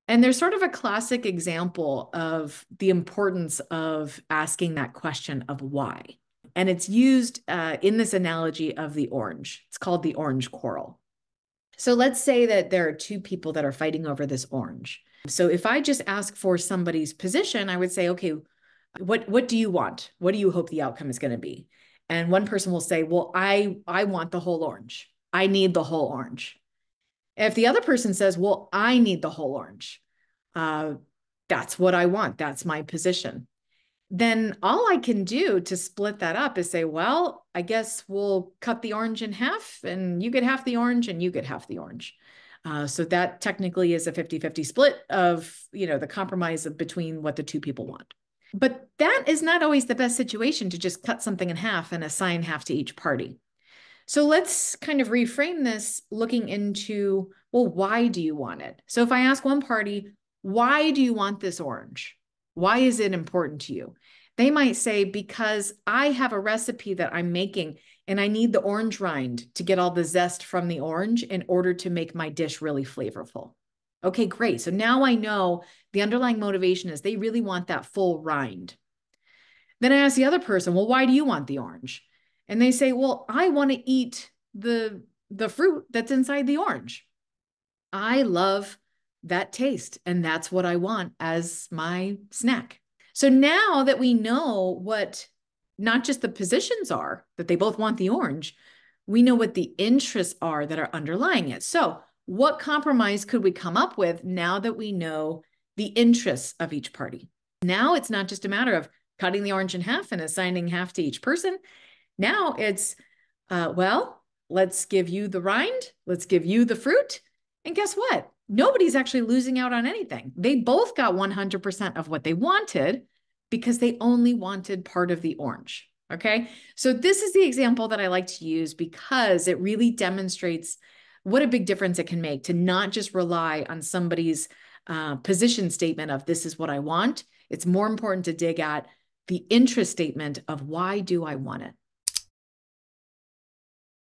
And there's sort of a classic example of the importance of asking that question of why. And it's used in this analogy of the orange. It's called the orange quarrel. So let's say that there are two people that are fighting over this orange. So if I just ask for somebody's position, I would say, okay, what do you want? What do you hope the outcome is going to be? And one person will say, well, I want the whole orange. I need the whole orange. If the other person says, well, I need the whole orange, uh, that's what I want. That's my position. Then all I can do to split that up is say, well, I guess we'll cut the orange in half and you get half the orange and you get half the orange. So that technically is a 50-50 split of, the compromise between what the two people want. But that is not always the best situation to just cut something in half and assign half to each party. So let's kind of reframe this looking into, well, why do you want it? So if I ask one party, why do you want this orange? Why is it important to you? They might say, because I have a recipe that I'm making and I need the orange rind to get all the zest from the orange in order to make my dish really flavorful. Okay, great. So now I know the underlying motivation is they really want that full rind. Then I ask the other person, well, why do you want the orange? And they say, well, I want to eat the fruit that's inside the orange. I love that taste, and that's what I want as my snack. So now that we know what not just the positions are, that they both want the orange, we know what the interests are that are underlying it. So what compromise could we come up with now that we know the interests of each party? Now it's not just a matter of cutting the orange in half and assigning half to each person. Now it's, well, let's give you the rind, let's give you the fruit. And guess what? Nobody's actually losing out on anything. They both got 100% of what they wanted because they only wanted part of the orange. Okay. So this is the example that I like to use because it really demonstrates what a big difference it can make to not just rely on somebody's position statement of this is what I want. It's more important to dig at the interest statement of why do I want it?